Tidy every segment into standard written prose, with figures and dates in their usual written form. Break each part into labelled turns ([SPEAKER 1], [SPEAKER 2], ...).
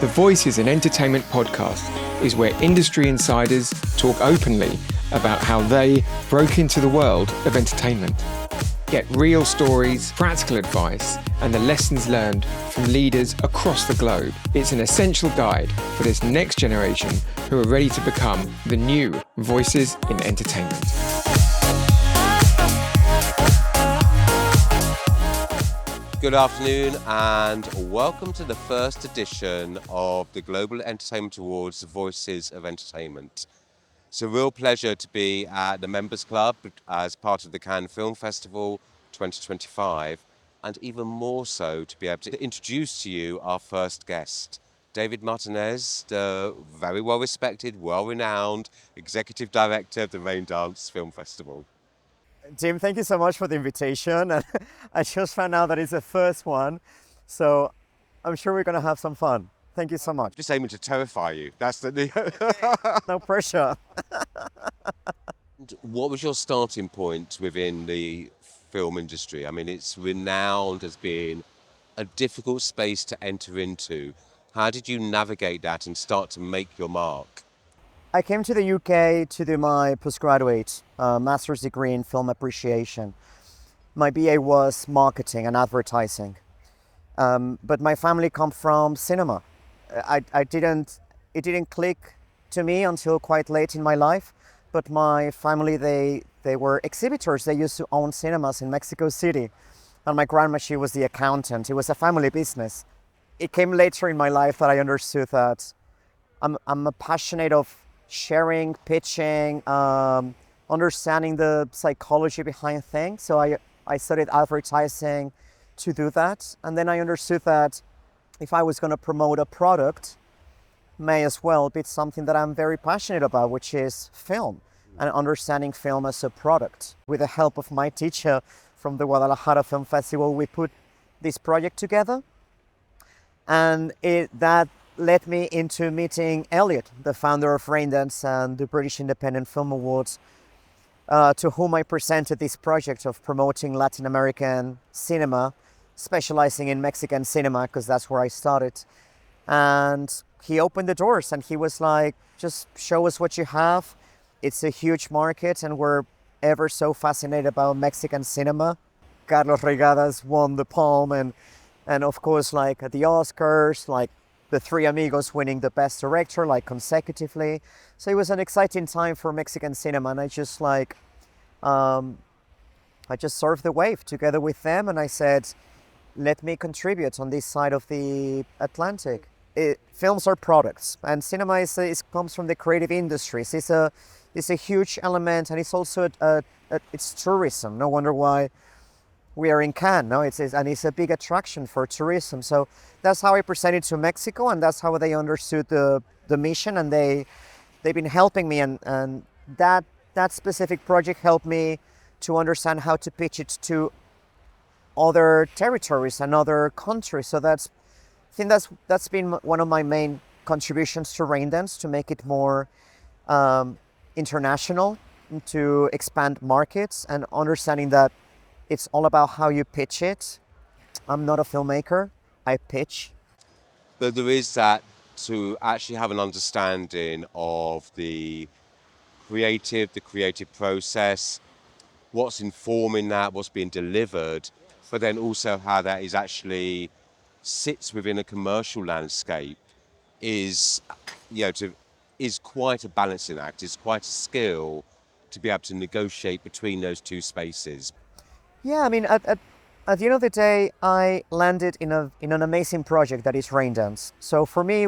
[SPEAKER 1] The Voices in Entertainment podcast is where industry insiders talk openly about how they broke into the world of entertainment. Get real stories, practical advice, and the lessons learned from leaders across the globe. It's an essential guide for this next generation who are ready to become the new voices in entertainment.
[SPEAKER 2] Good afternoon and welcome to the first edition of the Global Entertainment Awards Voices of Entertainment. It's a real pleasure to be at the Members Club as part of the Cannes Film Festival 2025, and even more so to be able to introduce to you our first guest, David Martinez, the very well respected, well-renowned Executive Director of the Raindance Film Festival.
[SPEAKER 3] Jim, thank you so much for the invitation. I just found out that it's the first one, so I'm sure we're going to have some fun. Thank you so much.
[SPEAKER 2] Just aiming to terrify you. That's the
[SPEAKER 3] No pressure.
[SPEAKER 2] What was your starting point within the film industry? I mean, it's renowned as being a difficult space to enter into. How did you navigate that and start to make your mark?
[SPEAKER 3] I came to the UK to do my postgraduate master's degree in film appreciation. My BA was marketing and advertising, but my family comes from cinema. It didn't click to me until quite late in my life, but my family, they were exhibitors. They used to own cinemas in Mexico City, and my grandma, she was the accountant. It was a family business. It came later in my life that I understood that I'm passionate of sharing, pitching, understanding the psychology behind things. So I studied advertising to do that. And then I understood that if I was going to promote a product, may as well be something that I'm very passionate about, which is film and understanding film as a product. With the help of my teacher from the Guadalajara Film Festival, we put this project together. And that led me into meeting Elliot, the founder of Raindance and the British Independent Film Awards, to whom I presented this project of promoting Latin American cinema, specializing in Mexican cinema, because that's where I started. And he opened the doors and he was like, just show us what you have. It's a huge market and we're ever so fascinated about Mexican cinema. Carlos Regadas won the Palm and of course, like at the Oscars, like the Three Amigos winning the Best Director, like consecutively. So it was an exciting time for Mexican cinema, and I just surfed the wave together with them, and I said, let me contribute on this side of the Atlantic. Films are products, and cinema comes from the creative industries. It's a huge element, and it's also it's tourism. No wonder why we are in Cannes, no? It's a big attraction for tourism. So that's how I presented to Mexico, and that's how they understood the mission, and they've been helping me, and that specific project helped me to understand how to pitch it to other territories and other countries. So I think that's been one of my main contributions to Raindance, to make it more international, to expand markets, and understanding that it's all about how you pitch it. I'm not a filmmaker, I pitch.
[SPEAKER 2] But there is that to actually have an understanding of the creative process, what's informing that, what's being delivered, but then also how that is actually sits within a commercial landscape is quite a balancing act, is quite a skill to be able to negotiate between those two spaces.
[SPEAKER 3] Yeah, I mean, at the end of the day, I landed in an amazing project that is Raindance. So for me,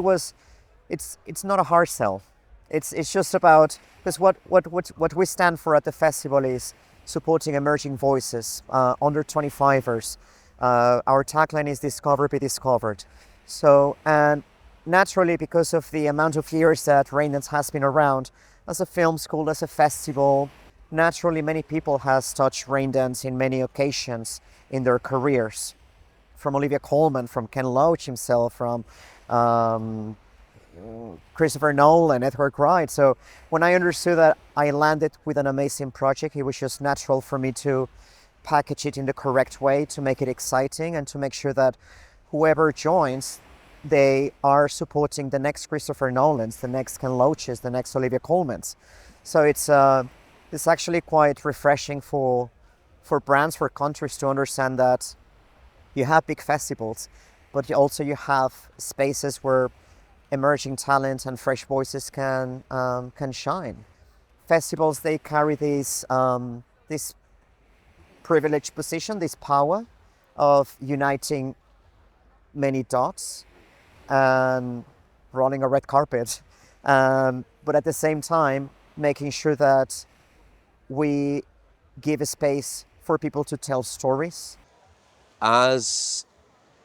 [SPEAKER 3] it's not a hard sell. It's just about, because what we stand for at the festival is supporting emerging voices, under 25ers. Our tagline is Discover, Be Discovered. So, and naturally, because of the amount of years that Raindance has been around, as a film school, as a festival, naturally, many people has touched Raindance in many occasions in their careers. From Olivia Colman, from Ken Loach himself, from Christopher Nolan, Edgar Wright. So when I understood that I landed with an amazing project, it was just natural for me to package it in the correct way, to make it exciting and to make sure that whoever joins, they are supporting the next Christopher Nolans, the next Ken Loaches, the next Olivia Colmans. So it's actually quite refreshing for brands, for countries to understand that you have big festivals, but you have spaces where emerging talent and fresh voices can shine. Festivals, they carry this privileged position, this power of uniting many dots and rolling a red carpet, but at the same time making sure that we give a space for people to tell stories.
[SPEAKER 2] As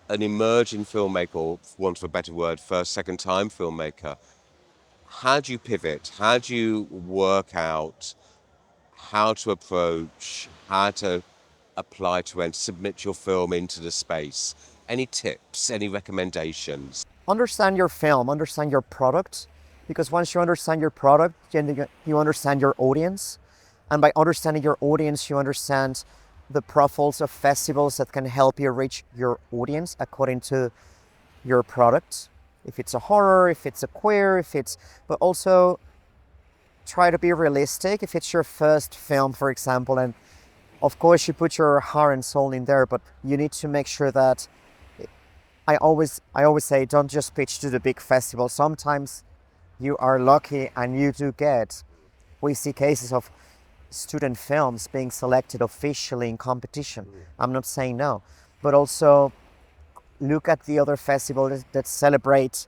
[SPEAKER 2] an emerging filmmaker, or for want of a better word, first, second time filmmaker, how do you pivot? How do you work out how to approach, how to apply to and submit your film into the space? Any tips, any recommendations?
[SPEAKER 3] Understand your film, understand your product, because once you understand your product, then you understand your audience. And by understanding your audience, you understand the profiles of festivals that can help you reach your audience according to your product. If it's a horror, if it's a queer, but also try to be realistic. If it's your first film, for example, and of course you put your heart and soul in there, but you need to make sure that, I always say, don't just pitch to the big festival. Sometimes you are lucky and you do get, we see cases of student films being selected officially in competition. I'm not saying no, but also look at the other festivals that celebrate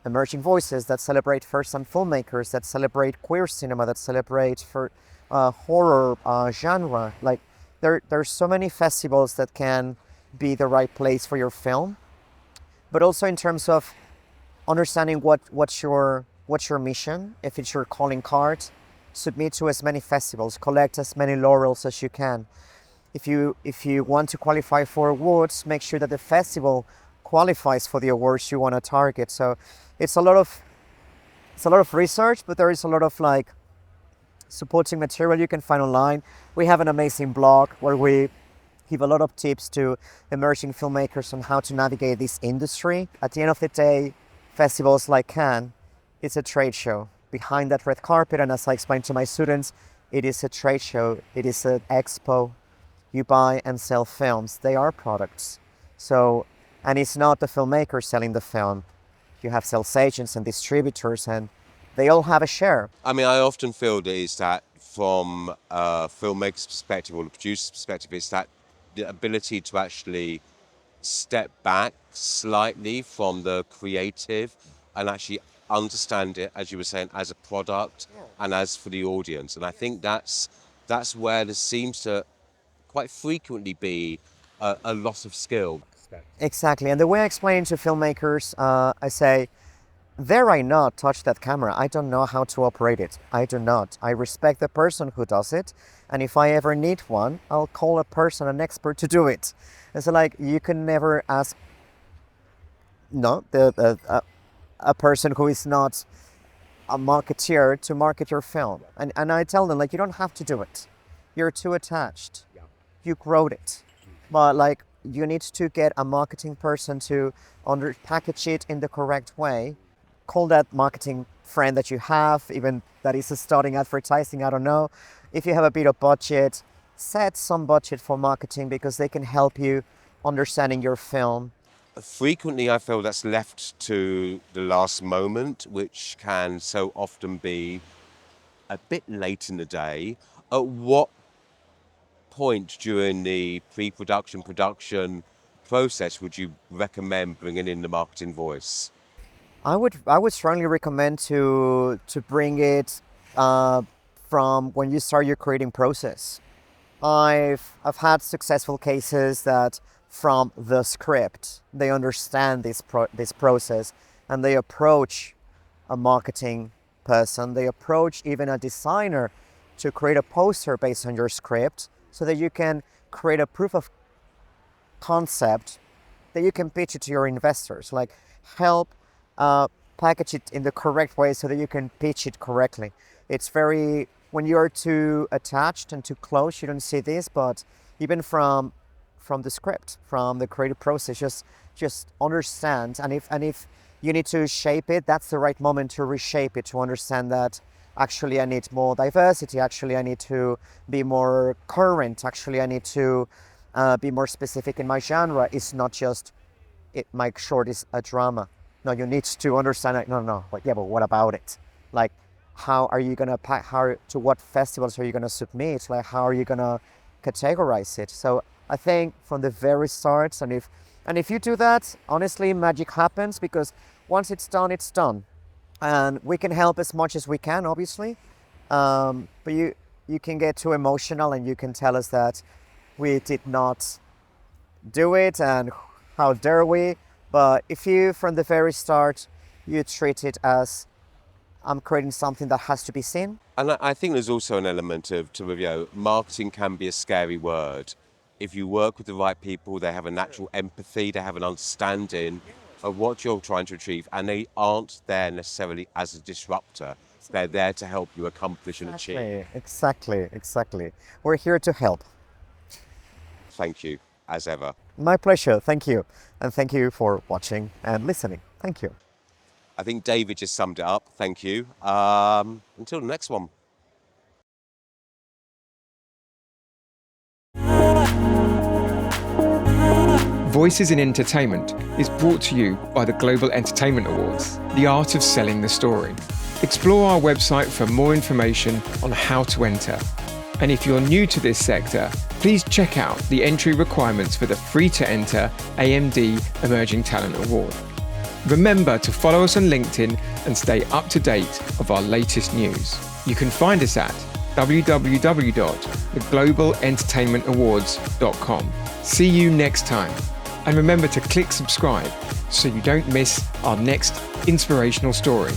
[SPEAKER 3] emerging voices, that celebrate first-time filmmakers, that celebrate queer cinema, that celebrate for horror genre. Like there's so many festivals that can be the right place for your film, but also in terms of understanding what's your mission. If it's your calling card, submit to as many festivals, collect as many laurels as you can. If you want to qualify for awards, make sure that the festival qualifies for the awards you want to target. So it's a lot of research, but there is a lot of like supporting material you can find online. We have an amazing blog where we give a lot of tips to emerging filmmakers on how to navigate this industry. At the end of the day, festivals like Cannes, it's a trade show. Behind that red carpet, and as I explained to my students, it is a trade show, it is an expo. You buy and sell films, they are products. So, and it's not the filmmaker selling the film. You have sales agents and distributors, and they all have a share.
[SPEAKER 2] I mean, I often feel that from a filmmaker's perspective or the producer's perspective, it's that the ability to actually step back slightly from the creative and actually understand it, as you were saying, as a product and as for the audience. And I think that's where there seems to quite frequently be a loss of skill.
[SPEAKER 3] Exactly, and the way I explain to filmmakers, I say, dare I not touch that camera? I don't know how to operate it. I do not. I respect the person who does it, and if I ever need one, I'll call a person, an expert, to do it. And so, like, you can never ask a person who is not a marketeer to market your film. And I tell them, like, you don't have to do it. You're too attached. You wrote it. But like, you need to get a marketing person to package it in the correct way. Call that marketing friend that you have, even that is starting advertising, I don't know. If you have a bit of budget, set some budget for marketing, because they can help you understanding your film.
[SPEAKER 2] Frequently, I feel that's left to the last moment, which can so often be a bit late in the day. At what point during the pre-production, production process would you recommend bringing in the marketing voice?
[SPEAKER 3] I would strongly recommend to bring it from when you start your creating process. I've had successful cases that from the script they understand this process, and they approach a marketing person, they approach even a designer to create a poster based on your script, so that you can create a proof of concept that you can pitch it to your investors. Like, help package it in the correct way so that you can pitch it correctly. It's very, when you're too attached and too close, you don't see this, but even from the script, from the creative process, just understand. And if you need to shape it, that's the right moment to reshape it, to understand that actually I need more diversity, actually I need to be more current, actually I need to be more specific in my genre. It's not just, my short is a drama. No, you need to understand, like, no, like, yeah, but what about it? Like, how are you gonna pack, to what festivals are you gonna submit? Like, how are you gonna categorize it? So I think from the very start, and if you do that, honestly, magic happens, because once it's done, it's done. And we can help as much as we can, obviously. But you can get too emotional and you can tell us that we did not do it and how dare we. But if you, from the very start, you treat it as, I'm creating something that has to be seen.
[SPEAKER 2] And I think there's also an element of, marketing can be a scary word. If you work with the right people, they have a natural empathy, they have an understanding of what you're trying to achieve, and they aren't there necessarily as a disruptor. They're there to help you accomplish and achieve.
[SPEAKER 3] Exactly. We're here to help.
[SPEAKER 2] Thank you, as ever.
[SPEAKER 3] My pleasure, thank you. And thank you for watching and listening. Thank you.
[SPEAKER 2] I think David just summed it up. Thank you. Until the next one.
[SPEAKER 1] Voices in Entertainment is brought to you by the Global Entertainment Awards, the art of selling the story. Explore our website for more information on how to enter. And if you're new to this sector, please check out the entry requirements for the free-to-enter AMD Emerging Talent Award. Remember to follow us on LinkedIn and stay up to date of our latest news. You can find us at www.theglobalentertainmentawards.com. See you next time. And remember to click subscribe so you don't miss our next inspirational story.